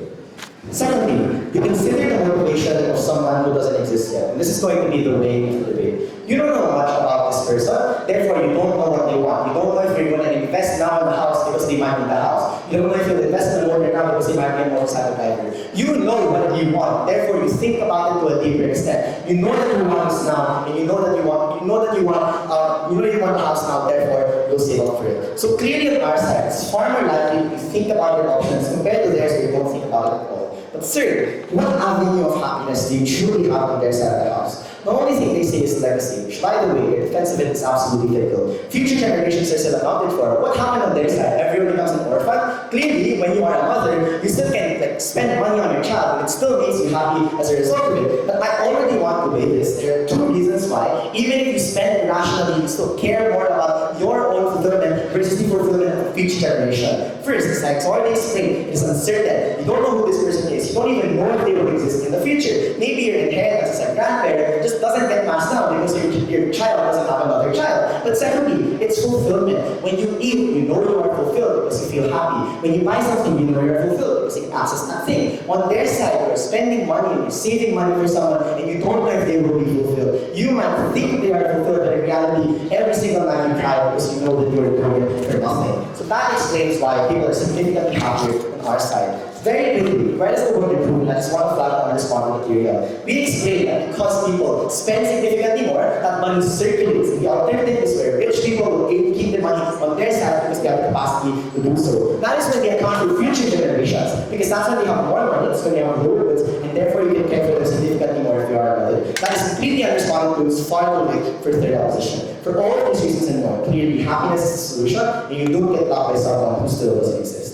Secondly, you consider the motivation of someone who doesn't exist yet. And this is going to be the way of the debate. You don't know much about this person, therefore you don't know what they want. You don't know if you're going to invest now in the house because they might need the house. You don't know if you'll invest in the motor now because they might be a motorcycle driver. You know what you want, therefore you think about it to a deeper extent. You know that you want this now, and you know that you want the house now, therefore you'll save up for it. So clearly on our side, it's far more likely to think about your options compared to theirs where you don't think about it at all. But sir, what avenue of happiness do you truly have on their side of the house? The only thing they say is legacy, which by the way, their defense of it is absolutely fickle. Future generations are still accounted for. What happened on their side? Everyone becomes an orphan? Clearly, when you are a mother, you still can spend money on your child, and it still makes you happy as a result of it. But I already want to weigh this. There are two reasons why, even if you spend irrationally, you still care more about your own fulfillment versus the fulfillment of the future generation. First, as I already explained, it is uncertain. You don't know who this person is. You don't even know if they will exist in the future. Maybe your inheritance as a grandparent just doesn't get passed down because your child doesn't have another child. But secondly, it's fulfillment. When you eat, you know you are fulfilled because you feel happy. When you buy something, you know you are fulfilled because you can access that thing. On their side, you're spending money and you're saving money for someone and you don't know if they will be fulfilled. You might think they are fulfilled, but in reality, every single night you cry because you know that you are doing it for nothing. So that explains why people are significantly happier on our side. Very quickly, where does the word improvement? I just want to flag on respond material. We explain that because people spend significantly more, that money circulates. And the alternative is where rich people will keep the money on their side because they have the capacity to do so. That is when they account for future generations, because that's when they have more money, that's when they have lower goods, and therefore you can care for them significantly more if you are a mother. That is completely unresponded to, is far too late for third opposition. For all of these reasons and more, clearly happiness is the solution, and you don't get locked by someone who still doesn't exist.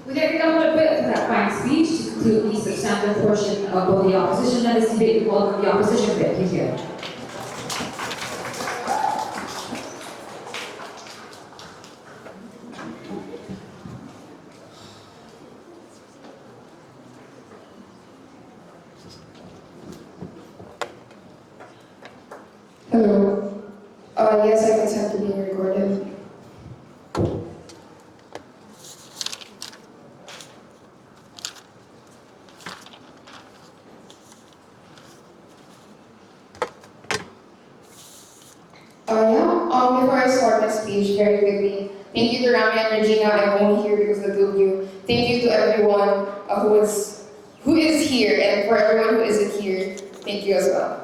Would everyone want to put that fine speech to conclude the substantive portion of both the opposition and this debate? We welcome the opposition bit. Thank you. Hello. Yes, I consent to being recorded. Before I start my speech, very quickly, thank you to Rami and Regina. I'm only here because of the two of you. Thank you to everyone who is here, and for everyone who isn't here, thank you as well.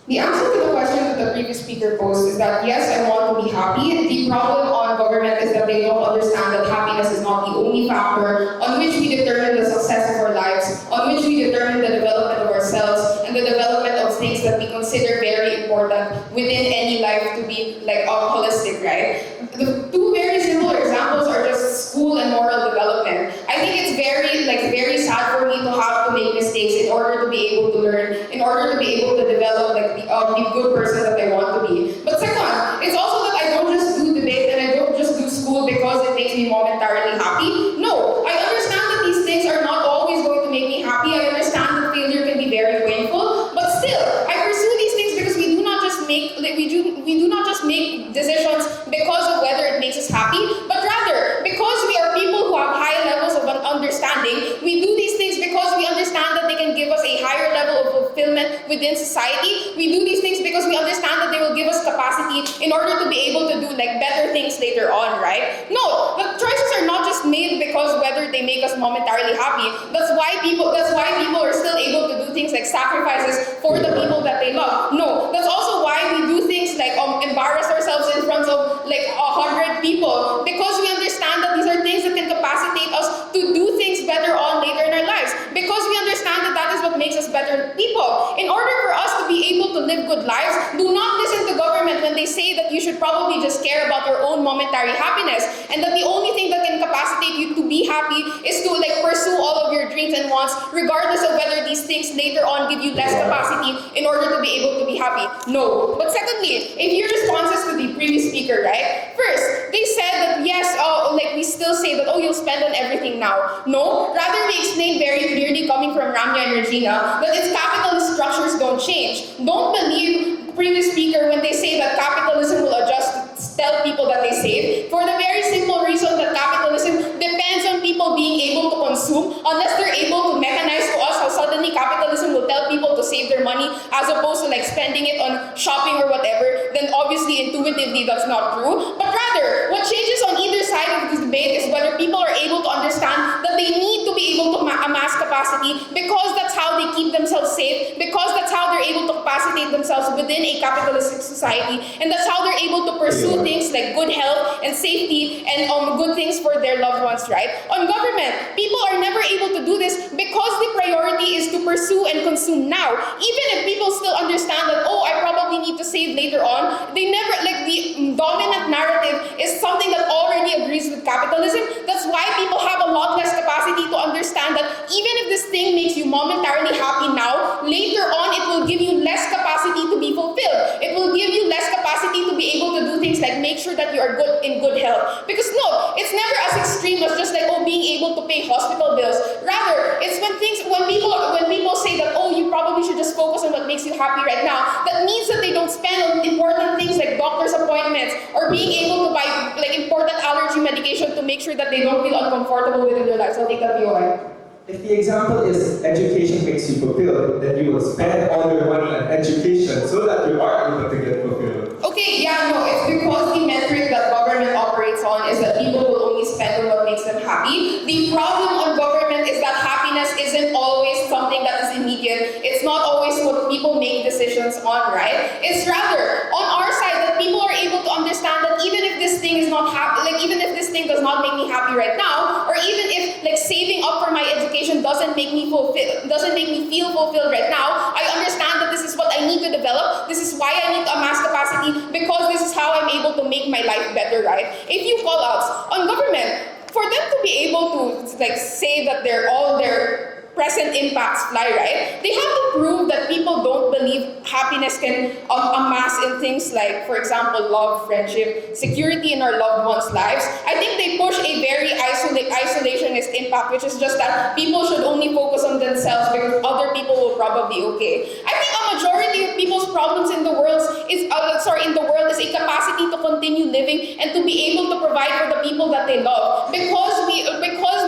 The answer to the question that the previous speaker posed is that yes, I want to be happy. The problem on government is that they don't understand that happiness is not the only factor on which we determine the success of our lives, on which we determine the development of ourselves, and the development of things that we consider very important within any life to be holistic, right? The two very simple examples are just school and moral development. I think it's very sad for me to have to make mistakes in order to be able to learn, in order to be able to develop the good person that I want to be. But second, it's also that I don't just do debate and I don't just do school because it makes me momentarily happy. No, I understand that these things are not always going to make me happy. I understand that failure can be very painful, but still, I pursue these things because we do not just make decisions because of whether it makes us happy, but rather because we are people who have high levels of understanding. We do these things because we understand that they can give us a higher level of fulfillment within society. We do these things because we understand that they will give us capacity in order to be able to do better things later on, right? No, the choices are not just made because whether they make us momentarily happy. That's why people are still able to do things like sacrifices for the people that they love. No, that's also why we do things like embarrass ourselves in front of 100 people, because we understand that these are things that can capacitate us to do things better on later in our lives, because we understand that that is what makes us better people. In order for us to be able to live good lives, do not listen to government when they say that you should probably just care about your own momentary happiness, and that the only thing that can capacitate you to be happy is to pursue all of your dreams and wants, regardless of whether these things later on give you less capacity in order to be able to be happy. No. But secondly, if your responses to the previous speaker, right? First, they said that yes, like we still say that, oh, you'll spend on everything now. No. Rather, we explain very clearly coming from Ramya and Regina that its capitalist structures don't change. Don't believe the previous speaker when they say that capitalism will adjust to tell people that they save, for the very simple reason that capitalism depends on people being able to consume. Unless they're able to mechanize to us how suddenly capitalism will tell people to save their money as opposed to like spending it on shopping or whatever, then obviously intuitively that's not true. But rather, what changes on either side of this debate is whether people are able to understand that they need to be able to amass capacity because that's how they keep themselves safe, because that's how they're able to capacitate themselves within a capitalistic society, and that's how they're able to pursue things like good health and safety and good things for their loved ones, right? On government, people are never able to do this because the priority is to pursue and consume now. Even if people still understand that, oh, I probably need to save later on, they never, like the dominant narrative is something that already agrees with capitalism. That's why people have a lot less capacity to understand that even if this thing makes you momentarily happy now, later on it will give you less capacity to be fulfilled. It will give you less capacity to be able to do things like make sure that you are in good health. Because no, it's never as extreme as just like, oh, being able to pay hospital bills. Rather, it's when people say that, oh, you probably should just focus on what makes you happy right now. That means that they don't spend on important things like doctor's appointments or being able to buy like important allergy medication to make sure that they don't feel uncomfortable within their lives. I'll take that BOI. If the example is education makes you fulfilled, then you will spend all your money on education so that you are able to get fulfilled. Okay, yeah, no, it's because the metric that government operates on is that people will only spend on what makes them happy. The problem on government is that happiness isn't always something that is immediate. It's not always what people make decisions on, right? It's rather on our side that people are able to understand that even if this thing is not happy, like even if this thing does not make me happy right now, or even if like saving up for my education doesn't make me feel fulfilled right now, I understand that this is what I need to develop. This is why I need to amass capacity, because this is how I'm able to make my life better, right? A few call outs on government. For them to be able to like say that all their present impacts fly, right? They have to prove that people don't believe happiness can amass in things like, for example, love, friendship, security in our loved ones' lives. I think they push a very isolationist impact, which is just that people should only focus on themselves because other people will probably be okay. I think a majority of people's problems in the world is a capacity to continue living and to be able to provide for the people that they love. Because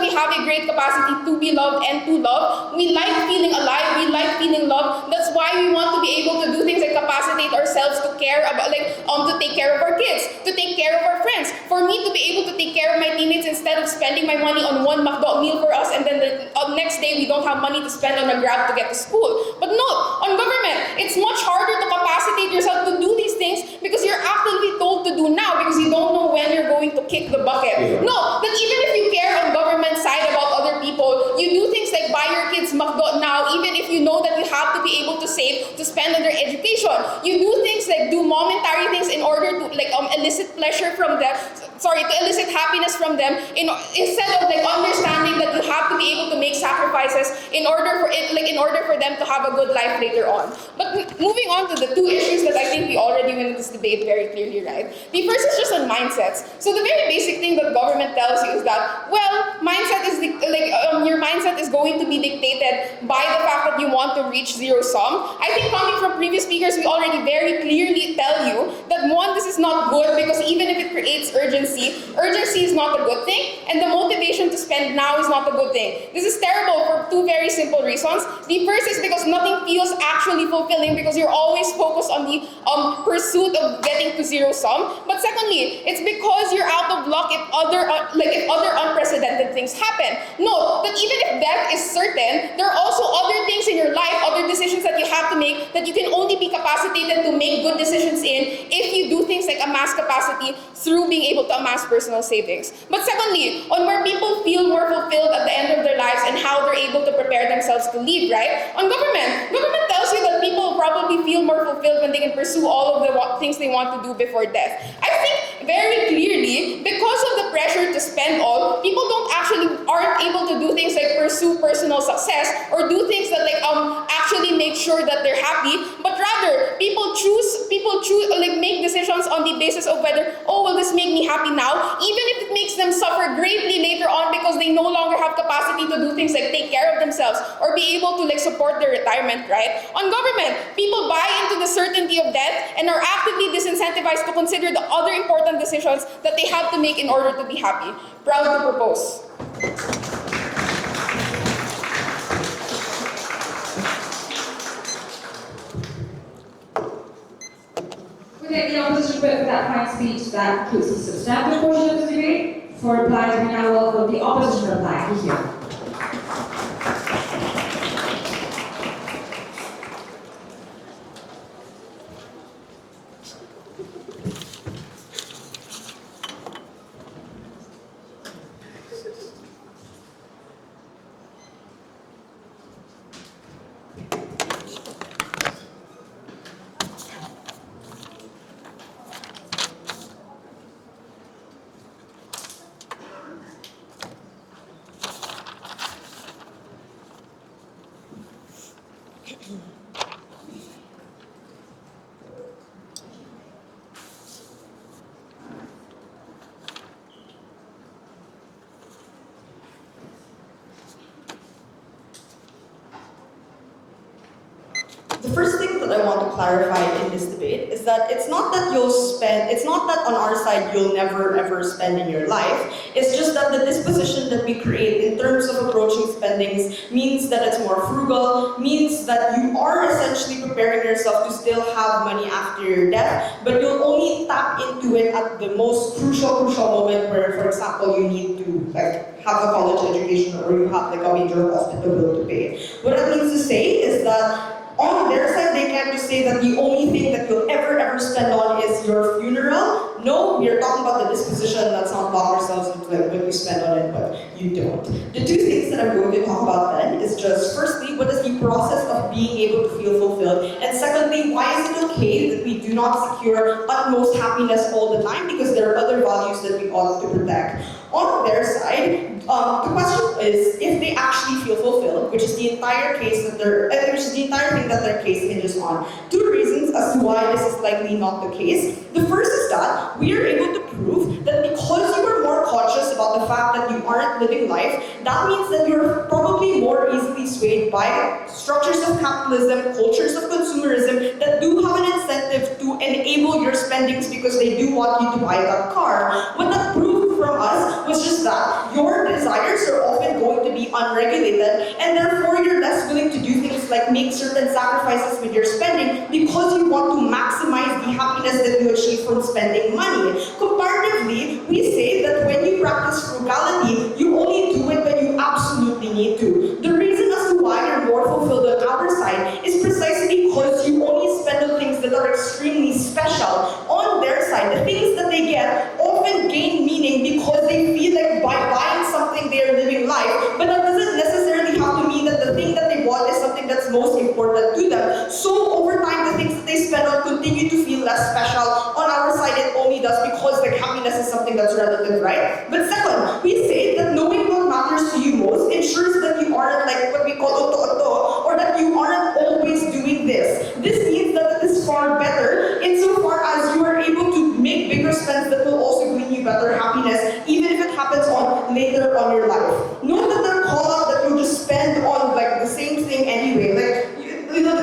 we have a great capacity to be loved and to love, we like feeling alive, we like feeling loved. That's why we want to be able to do things like capacitate ourselves to care about, to take care of our kids, to take care of our friends. For me to be able to take care of my teammates instead of spending my money on one McDo meal for us and then the next day we don't have money to spend on a Grab to get to school. But no, on government, it's much harder to capacitate yourself to do these things because you're actively told to do now because you don't know when you're going to kick the bucket. No, that even if you care on government side about other people, you do things like buy your kids McDo now, even if you know that you have to be able to save to spend on their education. You do things like do momentary things in order to elicit pleasure from them, to elicit happiness from them, instead of understanding that you have to be able to make sacrifices in order for them to have a good life later on. But moving on to the two issues that I think we already went into this debate very clearly, right? The first is just on mindsets. So the very basic thing that government tells you is that, well, mindset is your mindset is going to be dictated by the fact that you want to reach zero sum. I think coming from previous speakers, we already very clearly tell you that one, this is not good because even if it creates urgency is not a good thing, and the motivation to spend now is not a good thing. This is terrible for two very simple reasons. The first is because nothing feels actually fulfilling because you're always focused on the pursuit of getting to zero sum. But secondly, it's because you're out of luck if other unprecedented things happen. Note that even if death is certain, there are also other things in your life, other decisions that you have to make that you can only be capacitated to make good decisions in if you do things like amass capacity through being able to amass personal savings. But secondly, on where people feel more fulfilled at the end of their lives and how they're able to prepare themselves to leave, right? On government tells you that people probably feel more fulfilled when they can pursue all of the things they want to do before death. I think very clearly, because of the pressure to spend all, people aren't able to do things like pursue personal success or do things that actually make sure that they're happy, but rather rather, people choose, like make decisions on the basis of whether, oh, will this make me happy now? Even if it makes them suffer greatly later on because they no longer have capacity to do things like take care of themselves or be able to like support their retirement, right? On government, people buy into the certainty of death and are actively disincentivized to consider the other important decisions that they have to make in order to be happy. Proud to propose. Okay, the opposition vote for that fine speech. That concludes the substantive portion of the debate. For replies, we now welcome the opposition reply. Here. The first thing that I want to clarify in this debate is that it's not that on our side you'll never ever spend in your life. It's just that the disposition that we create in terms of approaching spendings means that it's more frugal, means that you are essentially preparing yourself to still have money after your death, but you'll only tap into it at the most crucial moment where, for example, you need to like have a college education or you have like a major hospital bill to pay. What that means to say is that on their side, they can't just say that the only thing that you'll ever spend on is your funeral. No, we are talking about the disposition. Let's not lock ourselves into like when you spend on it, but you don't. The two things that I'm going to talk about then is just, firstly, what is the process of being able to feel fulfilled? And secondly, why is it okay that we do not secure utmost happiness all the time? Because there are other values that we ought to protect. On their side, the question is if they actually feel fulfilled, which is the entire case that which is the entire thing that their case hinges on. Two reasons as to why this is likely not the case. The first is that we are able to prove that because you are more conscious about the fact that you aren't living life, that means that you're probably more easily swayed by structures of capitalism, cultures of consumerism that do have an incentive to enable your spendings because they do want you to buy that car. What that proved from us was just that your desires are often going to be unregulated and therefore you're less willing to do things like make certain sacrifices with your spending because you want to maximize the happiness that you achieve from spending money. Comparatively, we say that when you practice frugality, you only do it when you absolutely need to. The reason as to why you're more fulfilled on our side is precisely because you only spend on things that are extremely special. On their side, the things that they get often gain meaning because they feel like by buying something they are living life, but that doesn't necessarily have to mean that the thing that they bought is something that's most important to them. So over time, the things that they spend on continue to feel less special. On our side, it only does because like happiness is something that's relative, right? But second, we say that knowing what matters to you most ensures that you aren't like what we call oto-oto, or that you aren't always doing this. This means that it is far better insofar as you are able to make bigger spends that will also bring you better happiness, even if it happens on later on your life. Note that the call out that you just spend on like the same thing anyway, like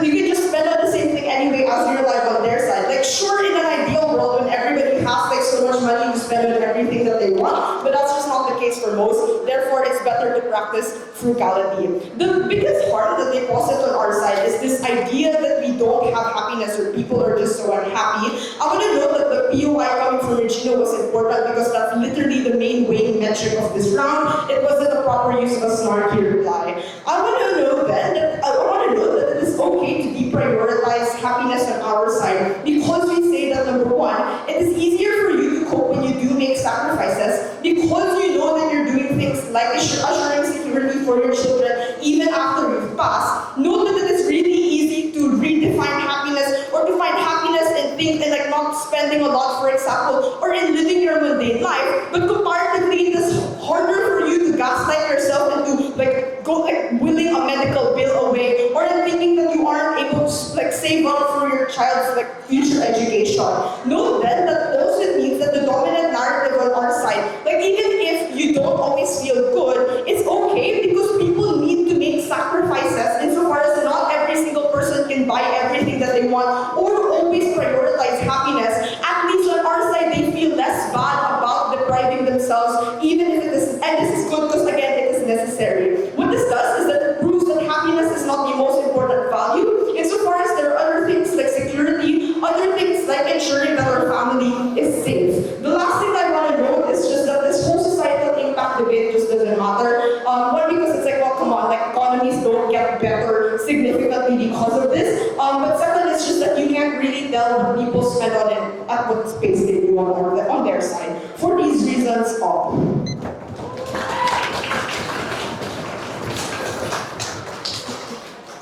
you can just spend on the same thing anyway as your life on their side. Like sure, in an ideal world when everybody has like so much money to spend on everything that they want, but that's just not the case for most. Therefore, it's better to practice frugality. The biggest harm that they posit on our side is this idea that we don't have happiness or people are just so unhappy. I want to note that the POI coming from Regina was important because that's literally the main weighing metric of this round. It wasn't a proper use of a snarky reply. I want to know that it is okay to deprioritize happiness on our side because we say that number one, it is easier for you to cope when you do make sacrifices because you know that you're doing things like assuring security for your children even after you've passed. Note that it is really easy to redefine happiness or to find happiness in things like not spending a lot, for example, or in living your mundane life. But comparatively, it is harder for you to gaslight yourself into like go like willing a medical bill away or in thinking that you aren't able to like save up for your child's future education. Know then that also means that the dominant narrative on our side, even if you don't always feel good, it's okay because people need to make sacrifices insofar as not every single person can buy everything that they want or always prioritize happiness. At least on our side, they feel less bad about depriving themselves, even if it is, and this is good because again, it is necessary. What this does is that it proves that happiness is not the most important value, insofar as there are other things like security, other things like ensuring that our family is safe. The last thing I want to note is just that this whole societal impact debate just doesn't matter. One, because it's well, come on, economies don't get better significantly because of this. But second, it's just that you can't really tell what people spend on it at what space they do on their side. For these reasons,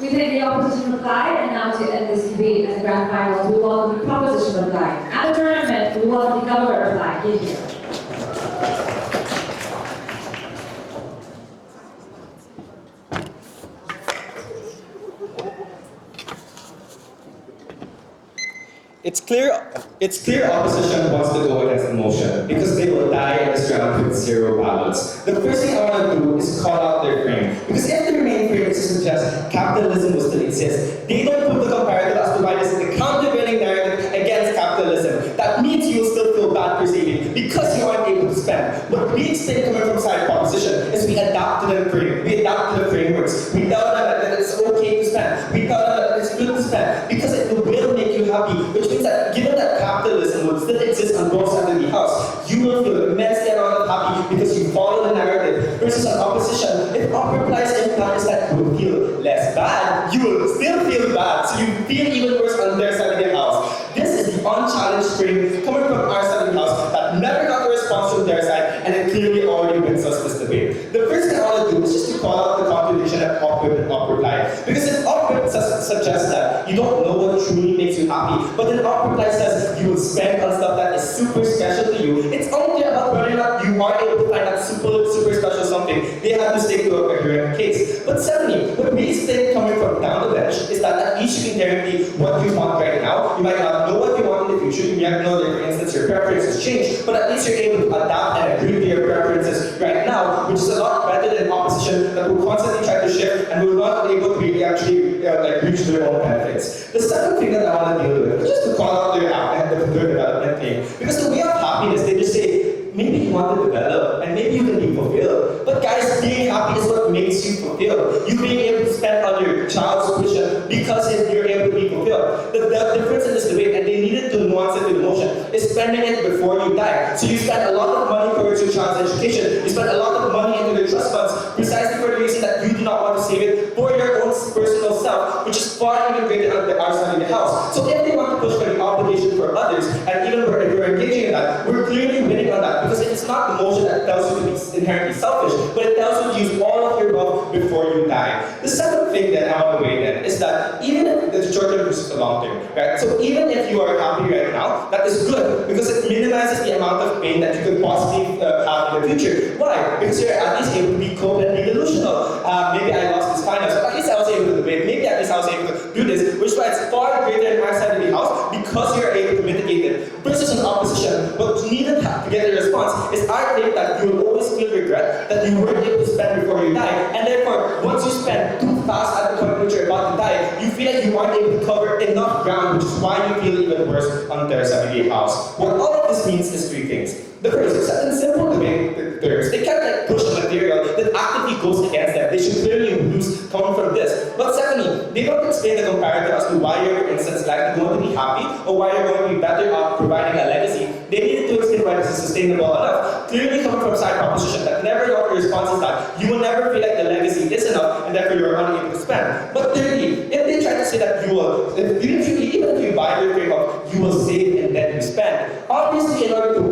We take the opposition reply, and now to end this debate and grand finals, we welcome the proposition reply. At the tournament, we welcome the government reply. Give here. It's clear opposition wants to go against the motion because they will die in this round with 0 ballots. The first thing I want to do is call out their frame. Because if their main frame is to suggest capitalism will still exist, they don't put the comparative as to why this is the countervailing narrative against capitalism. That means you will still feel bad for saving because you aren't able to spend. What we explain coming from side proposition is we adapt to the frame. We adapt to the frameworks. We tell them that it's okay to spend. We tell them that it's good to spend because it will make you happy, which means that given that capitalism will still exist on both sides of the house, you will feel immensely amount of happy because you follow the narrative versus an opposition. If upper price implies that you will feel less bad, you will still feel bad, so you feel even worse on their side of the house. This is the unchallenged frame coming from our side of the house that never got a response from their side, and it clearly already wins us this debate. The first thing I want to do is just to call out the contradiction of upward and upward line. Because if upward suggests that you don't know what truly makes you happy, but then upward line says you will spend on stuff that is super special to you, it's unclear about whether or not you are able to find that super special something. They have to stick to a coherent case. But secondly, what we explain coming from down the bench is that at least you can guarantee what you want right now. You might not know what you want in the future. You might know that, for instance, your preferences change, but at least you're able to adapt and agree to your preferences right now, which is a lot better than opposition that will constantly try to shift and will not be able to really actually reach their own benefits. The second thing that I want to deal with is just to call out their development thing. Because the way of happiness, they just say, maybe you want to develop and maybe you can be fulfilled. But guys, being happy is what makes you fulfilled. You being able to spend on your child's tuition because you're able to be fulfilled. The difference in this debate, and they needed to nuance it to the motion, is spending it before you die. So you spend a lot of money towards your child's education. You spend a lot of money into the trust funds precisely for the reason that you do not want to save it for your own personal self, which is far even greater than the outside of the house. So if they want to push for the obligation for others, and even if we're engaging in that, we're clearly winning on that because it's not the motion that tells you to be inherently selfish, but it tells you to use all of your wealth before you die. The second thing that I want to weigh in is that even if the short term versus the long term, right? So even if you are happy right now, that is good because it minimizes the amount of pain that you could possibly have in the future. Why? Because you're at least able to be cope and be delusional. Maybe I lost this finance, but at least I was able to debate. Maybe at least I was able to do this, which is why it's far greater in my side of the house because you're able to mitigate it. Versus an opposition, what you needn't have to get a response is I think that you will always feel regret that you weren't able to spend before you die, and therefore once you spend too fast at the point in which you're about to die, you feel like you aren't able to cover enough ground, which is why you feel even worse on their side of the house. What all of this means is three things. The first is that in simple debate terms, they can't push material that actively goes against them. They should clearly lose coming from this. But secondly, they don't explain the comparative as to why you're, for instance, likely going to be happy or why you're going to be better off providing a legacy. They needed to explain why this is sustainable enough. Clearly coming from side proposition that never got your response is that you will never feel like the legacy is enough and therefore you're unable to spend. But thirdly, if they try to say that you will, even if you buy the frame of you will save and then you spend, obviously in order to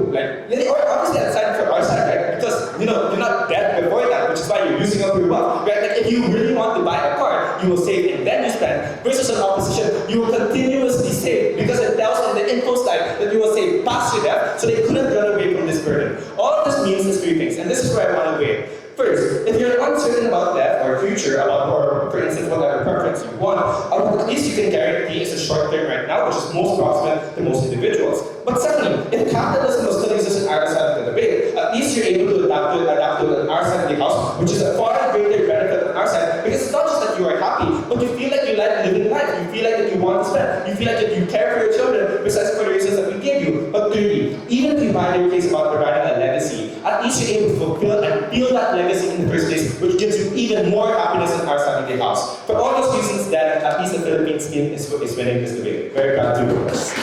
obviously aside from our side, right? Because you're not dead before that, which is why you're using up your wealth, right? Like if you really want to buy a car, you will save and then you spend. Versus an opposition, you will continuously save because it tells in the info slide that you will save past your death, so they couldn't run away from this burden. All of this means is three things, and this is where I want to weigh. First, if you're uncertain about death or future, or for instance, whatever preference you want, at least you can guarantee it's a short term right now, which is most proximate to most individuals. But secondly, if capitalism will still exist in our side of the debate, at least you're able to adapt to our side of the house, which is a far greater benefit on our side, because it's not just that you are happy, but you feel like you like living life, you feel like that you want to spend, you feel like that you care for your children, precisely for the reasons that we gave you. But thirdly, even if you buy your case about providing a legacy, at least you're able to fulfill and feel that legacy in the first place, which gives you even more happiness in our side of the house. For all those reasons, then at least the Philippines team is winning this debate. Very proud to do this.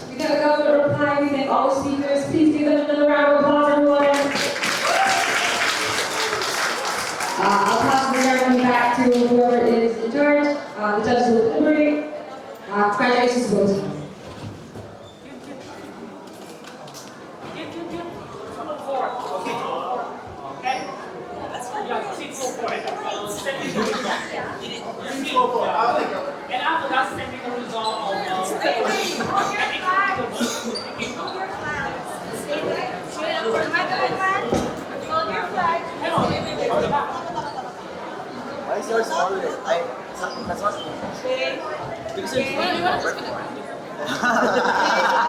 We got a government reply. We thank all the speakers. Please give them another round of applause, everyone. I'll pass the ceremony back to whoever is in charge. The judges will deliberate. Congratulations to both teams. And after that, sending the result of Why is yours smaller? That's not. Because